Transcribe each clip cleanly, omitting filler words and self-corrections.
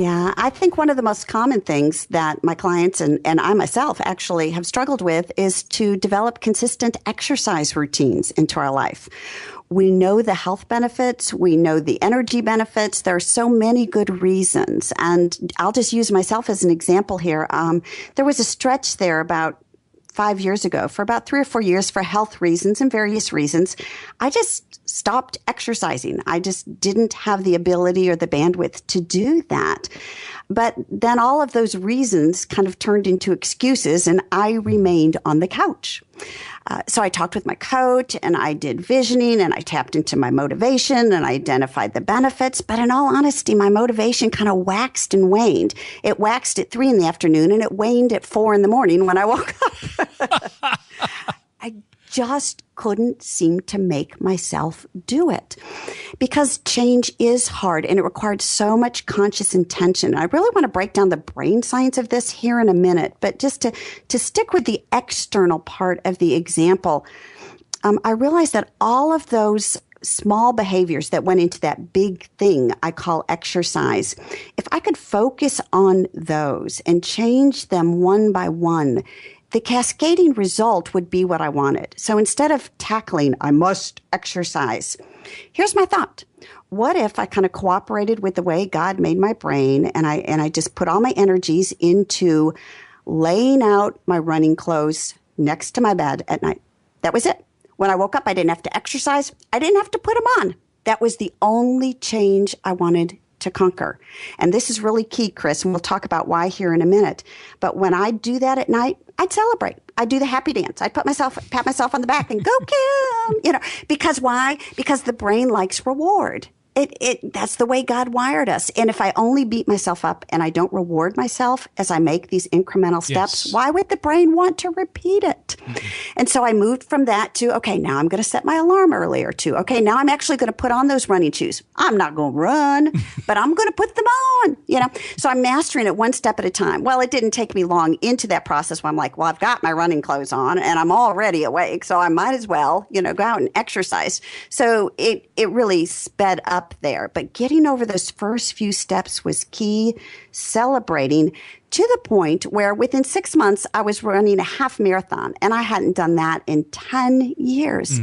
Yeah, I think one of the most common things that my clients and I myself actually have struggled with is to develop consistent exercise routines into our life. We know the health benefits. We know the energy benefits. There are so many good reasons. And I'll just use myself as an example here. There was a stretch there about 5 years ago, for about 3 or 4 years, for health reasons and various reasons, I just stopped exercising. I just didn't have the ability or the bandwidth to do that. But then all of those reasons kind of turned into excuses, and I remained on the couch. So I talked with my coach, and I did visioning, and I tapped into my motivation, and I identified the benefits. But in all honesty, my motivation kind of waxed and waned. It waxed at 3 p.m, and it waned at 4 a.m. when I woke up. I just couldn't seem to make myself do it because change is hard and it required so much conscious intention. I really want to break down the brain science of this here in a minute, but just to stick with the external part of the example, I realized that all of those small behaviors that went into that big thing I call exercise, if I could focus on those and change them one by one, the cascading result would be what I wanted. So instead of tackling, I must exercise, here's my thought. What if I kind of cooperated with the way God made my brain and I just put all my energies into laying out my running clothes next to my bed at night? That was it. When I woke up, I didn't have to exercise. I didn't have to put them on. That was the only change I wanted to conquer. And this is really key, Chris, and we'll talk about why here in a minute. But when I do that at night, I'd celebrate. I'd do the happy dance. I'd pat myself on the back and go, Kim, because why? Because the brain likes reward. That's the way God wired us. And if I only beat myself up and I don't reward myself as I make these incremental steps, yes, why would the brain want to repeat it? Mm-hmm. And so I moved from that to, okay, now I'm going to set my alarm earlier, to, okay, now I'm actually going to put on those running shoes. I'm not going to run, but I'm going to put them on, So I'm mastering it one step at a time. Well, it didn't take me long into that process where I'm like, well, I've got my running clothes on and I'm already awake, so I might as well, go out and exercise. So it really sped up there. But getting over those first few steps was key, celebrating to the point where within 6 months, I was running a half marathon, and I hadn't done that in 10 years.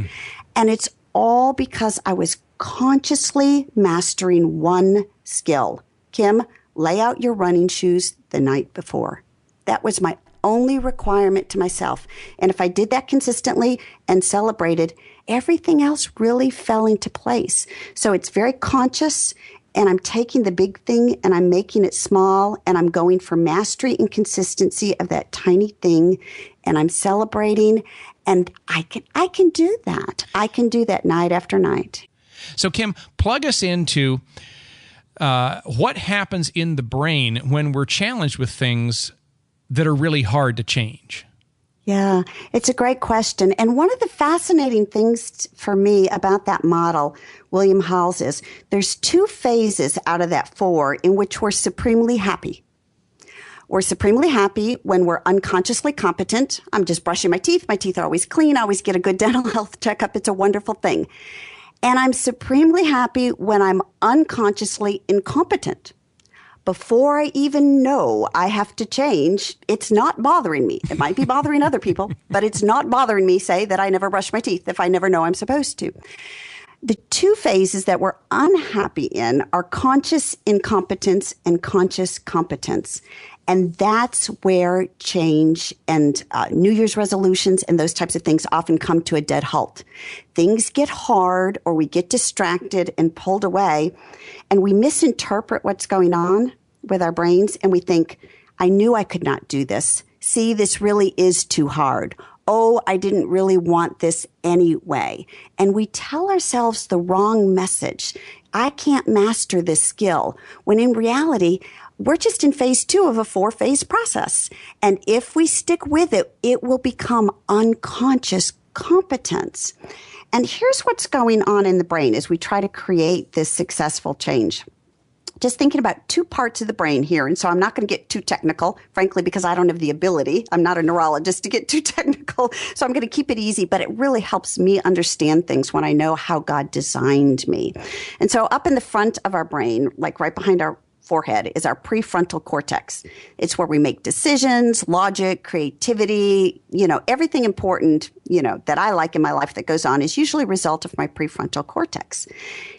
And it's all because I was consciously mastering one skill. Kim, lay out your running shoes the night before. That was my only requirement to myself. And if I did that consistently and celebrated, everything else really fell into place. So it's very conscious, and I'm taking the big thing and I'm making it small, and I'm going for mastery and consistency of that tiny thing, and I'm celebrating, and I can do that. I can do that night after night. So Kim, plug us into what happens in the brain when we're challenged with things that are really hard to change. Yeah, it's a great question. And one of the fascinating things for me about that model, William Hall's, is there's 2 phases out of that 4 in which we're supremely happy. We're supremely happy when we're unconsciously competent. I'm just brushing my teeth. My teeth are always clean. I always get a good dental health checkup. It's a wonderful thing. And I'm supremely happy when I'm unconsciously incompetent. Before I even know I have to change, it's not bothering me. It might be bothering other people, but it's not bothering me, say, that I never brush my teeth if I never know I'm supposed to. The 2 phases that we're unhappy in are conscious incompetence and conscious competence. And that's where change and New Year's resolutions and those types of things often come to a dead halt. Things get hard, or we get distracted and pulled away, and we misinterpret what's going on with our brains, and we think, I knew I could not do this. See, this really is too hard. Oh, I didn't really want this anyway. And we tell ourselves the wrong message. I can't master this skill, when in reality, we're just in phase 2 of a 4-phase process. And if we stick with it, it will become unconscious competence. And here's what's going on in the brain as we try to create this successful change. Just thinking about 2 parts of the brain here. And so I'm not going to get too technical, frankly, because I don't have the ability. I'm not a neurologist to get too technical. So I'm going to keep it easy, but it really helps me understand things when I know how God designed me. And so up in the front of our brain, like right behind our forehead is our prefrontal cortex. It's where we make decisions, logic, creativity, everything important, that I like in my life that goes on is usually a result of my prefrontal cortex.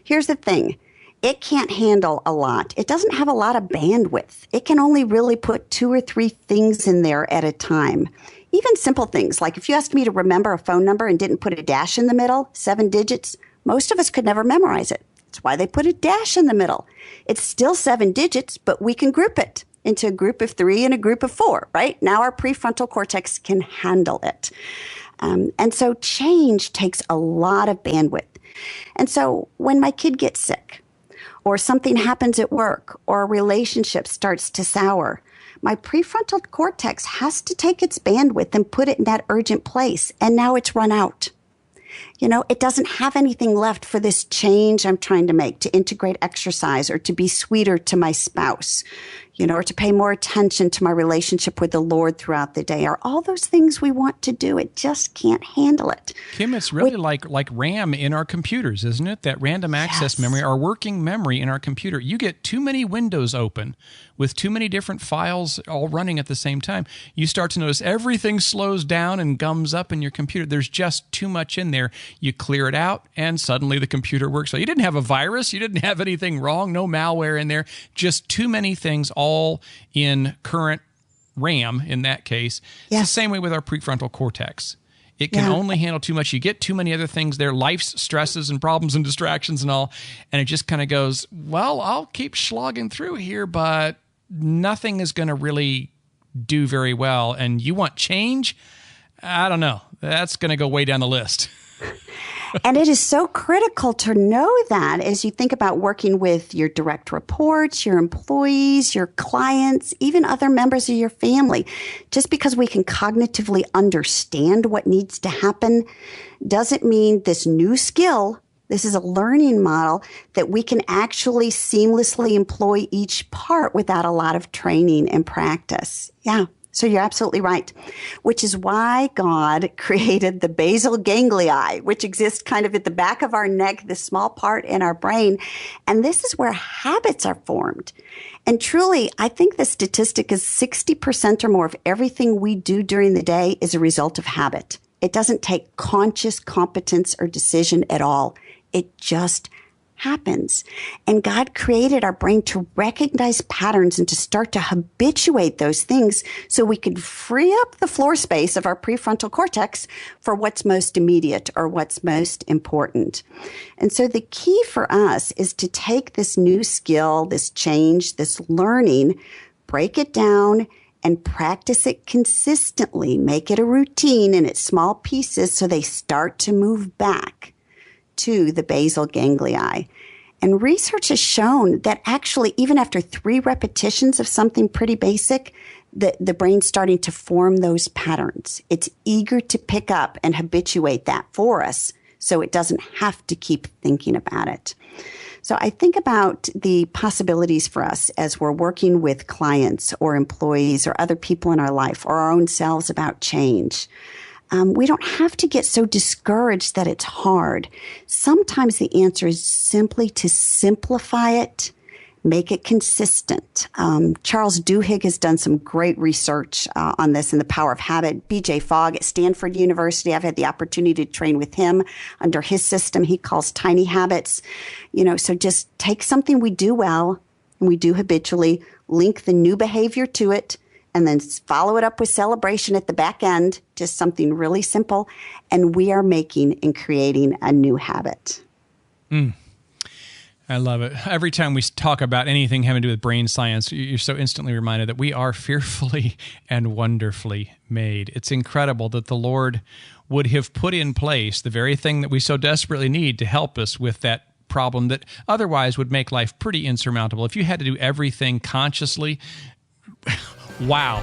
Here's the thing. It can't handle a lot. It doesn't have a lot of bandwidth. It can only really put 2 or 3 things in there at a time. Even simple things, like if you asked me to remember a phone number and didn't put a dash in the middle, 7 digits, most of us could never memorize it. That's why they put a dash in the middle. It's still 7 digits, but we can group it into a group of 3 and a group of 4, right? Now our prefrontal cortex can handle it. And so change takes a lot of bandwidth. And so when my kid gets sick, or something happens at work, or a relationship starts to sour, my prefrontal cortex has to take its bandwidth and put it in that urgent place. And now it's run out. It doesn't have anything left for this change I'm trying to make, to integrate exercise or to be sweeter to my spouse, or to pay more attention to my relationship with the Lord throughout the day, or all those things we want to do. It just can't handle it. Kim, it's really like RAM in our computers, isn't it? That random access memory, our working memory in our computer. You get too many windows open with too many different files all running at the same time. You start to notice everything slows down and gums up in your computer. There's just too much in there. You clear it out, and suddenly the computer works. So you didn't have a virus. You didn't have anything wrong. No malware in there. Just too many things all in current RAM in that case. It's the same way with our prefrontal cortex. It can only handle too much. You get too many other things there, life's stresses and problems and distractions and all, and it just kind of goes, well, I'll keep slogging through here, but nothing is going to really do very well. And you want change? I don't know. That's going to go way down the list. And it is so critical to know that as you think about working with your direct reports, your employees, your clients, even other members of your family. Just because we can cognitively understand what needs to happen doesn't mean this new skill, this is a learning model, that we can actually seamlessly employ each part without a lot of training and practice. Yeah. So you're absolutely right, which is why God created the basal ganglia, which exists kind of at the back of our neck, this small part in our brain. And this is where habits are formed. And truly, I think the statistic is 60% or more of everything we do during the day is a result of habit. It doesn't take conscious competence or decision at all. It just happens. And God created our brain to recognize patterns and to start to habituate those things so we could free up the floor space of our prefrontal cortex for what's most immediate or what's most important. And so the key for us is to take this new skill, this change, this learning, break it down, and practice it consistently. Make it a routine in its small pieces so they start to move back to the basal ganglia. And research has shown that actually, even after 3 repetitions of something pretty basic, the brain's starting to form those patterns. It's eager to pick up and habituate that for us so it doesn't have to keep thinking about it. So I think about the possibilities for us as we're working with clients or employees or other people in our life or our own selves about change. We don't have to get so discouraged that it's hard. Sometimes the answer is simply to simplify it, make it consistent. Charles Duhigg has done some great research on this in The Power of Habit. B.J. Fogg at Stanford University, I've had the opportunity to train with him under his system he calls Tiny Habits. So just take something we do well and we do habitually, link the new behavior to it, and then follow it up with celebration at the back end, just something really simple. And we are making and creating a new habit. I love it. Every time we talk about anything having to do with brain science, you're so instantly reminded that we are fearfully and wonderfully made. It's incredible that the Lord would have put in place the very thing that we so desperately need to help us with that problem that otherwise would make life pretty insurmountable. If you had to do everything consciously, wow.